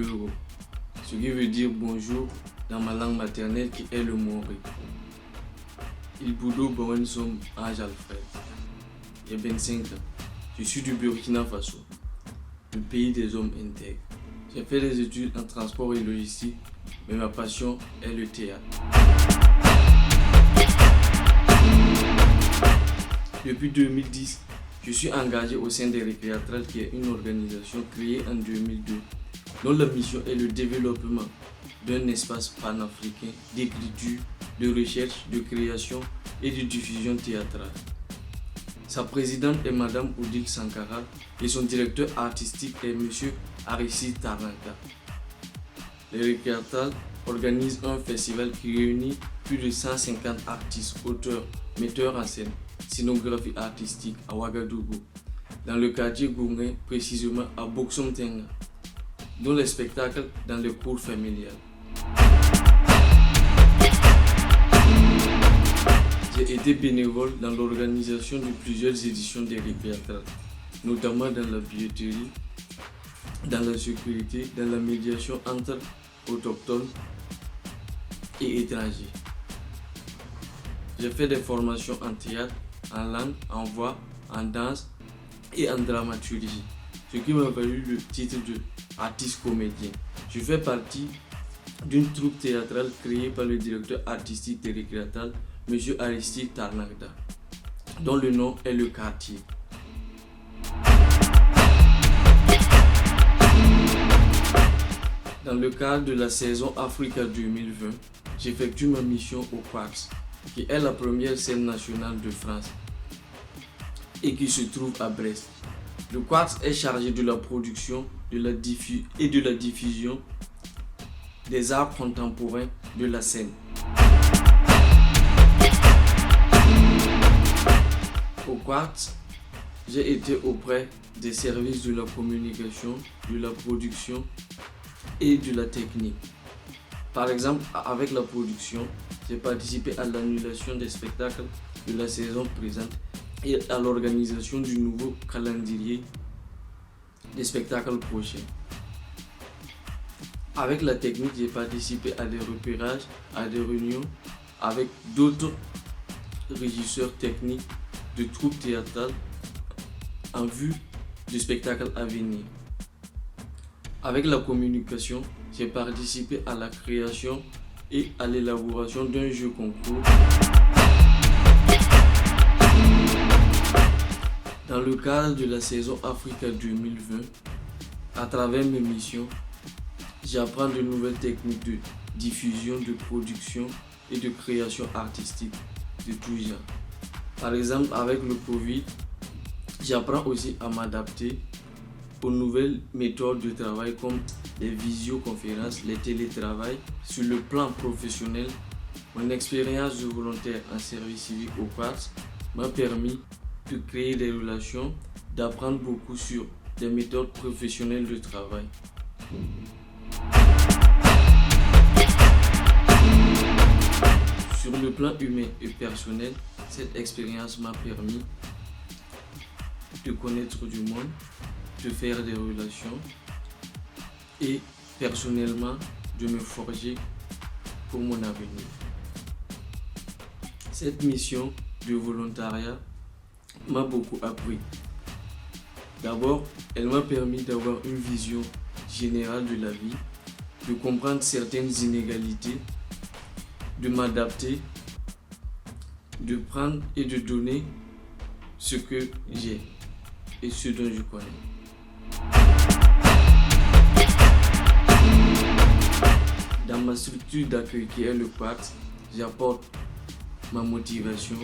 bureau, ce qui veut dire bonjour dans ma langue maternelle qui est le Maori. Il Boudo Bowensom Age Alfred. J'ai 25 ans. Je suis du Burkina Faso, le pays des hommes intègres. J'ai fait des études en transport et logistique, mais ma passion est le théâtre. Depuis 2010, je suis engagé au sein des Récréatrales, qui est une organisation créée en 2002, dont la mission est le développement d'un espace panafricain d'écriture, de recherche, de création et de diffusion théâtrale. Sa présidente est Madame Odile Sankara et son directeur artistique est Monsieur Aristide Tarnaka. Les Récréatrales organisent un festival qui réunit plus de 150 artistes, auteurs, metteurs en scène, scénographie artistique à Ouagadougou, dans le quartier Gourmet, précisément à Boxom-Tenga, dont les spectacles dans les cours familiales. J'ai été bénévole dans l'organisation de plusieurs éditions des Récréatrales, notamment dans la billetterie, dans la sécurité, dans la médiation entre autochtones et étrangers. J'ai fait des formations en théâtre, en langue, en voix, en danse et en dramaturgie, ce qui m'a valu le titre de artiste comédien. Je fais partie d'une troupe théâtrale créée par le directeur artistique des Récréatrales, M. Aristide Tarnaka, dont le nom est Le Quartier. Dans le cadre de la saison Africa 2020, j'effectue ma mission au Quartz, qui est la première scène nationale de France et qui se trouve à Brest. Le Quartz est chargé de la production et de la diffusion des arts contemporains de la scène. Au Quartz, j'ai été auprès des services de la communication, de la production et de la technique. Par exemple, avec la production, j'ai participé à l'annulation des spectacles de la saison présente et à l'organisation du nouveau calendrier des spectacles prochains. Avec la technique, j'ai participé à des repérages, à des réunions avec d'autres régisseurs techniques de troupes théâtrales en vue du spectacle à venir. Avec la communication, j'ai participé à la création et à l'élaboration d'un jeu concours. Dans le cadre de la saison Africa 2020, à travers mes missions, j'apprends de nouvelles techniques de diffusion, de production et de création artistique de tout genre. Par exemple, avec le Covid, j'apprends aussi à m'adapter aux nouvelles méthodes de travail comme les visioconférences, les télétravail. Sur le plan professionnel, mon expérience de volontaire en service civique au Quartz m'a permis de créer des relations, d'apprendre beaucoup sur des méthodes professionnelles de travail. Sur le plan humain et personnel, cette expérience m'a permis de connaître du monde, de faire des relations et personnellement de me forger pour mon avenir. Cette mission de volontariat m'a beaucoup appris. D'abord, elle m'a permis d'avoir une vision générale de la vie, de comprendre certaines inégalités, de m'adapter, de prendre et de donner ce que j'ai et ce dont je connais. Dans ma structure d'accueil qui est le Quartz, j'apporte ma motivation,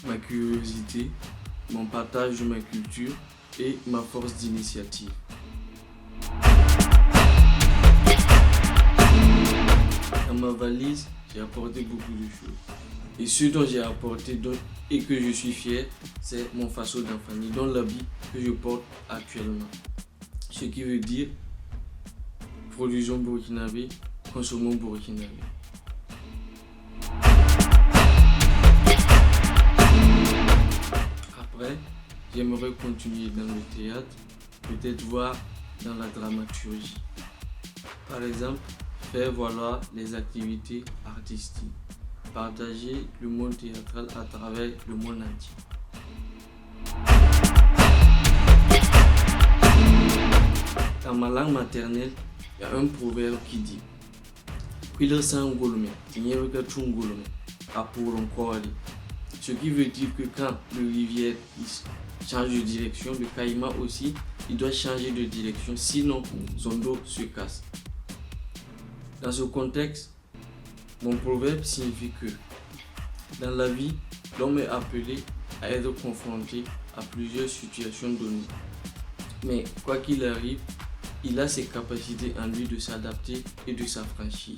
ma curiosité, mon partage de ma culture et ma force d'initiative. Dans ma valise, j'ai apporté beaucoup de choses. Et ce dont j'ai apporté et que je suis fier, c'est mon faso d'enfant, dont l'habit que je porte actuellement. Ce qui veut dire produisons burkinabé, consommons burkinabé. Après, j'aimerais continuer dans le théâtre, peut-être voir dans la dramaturgie. Par exemple, faire valoir les activités artistiques, partager le monde théâtral à travers le monde entier. Dans ma langue maternelle, il y a un proverbe qui dit ce qui veut dire que quand le rivière change de direction, le caïman aussi, il doit changer de direction, sinon son dos se casse. Dans ce contexte, mon proverbe signifie que dans la vie, l'homme est appelé à être confronté à plusieurs situations données. Mais quoi qu'il arrive, il a ses capacités en lui de s'adapter et de s'affranchir.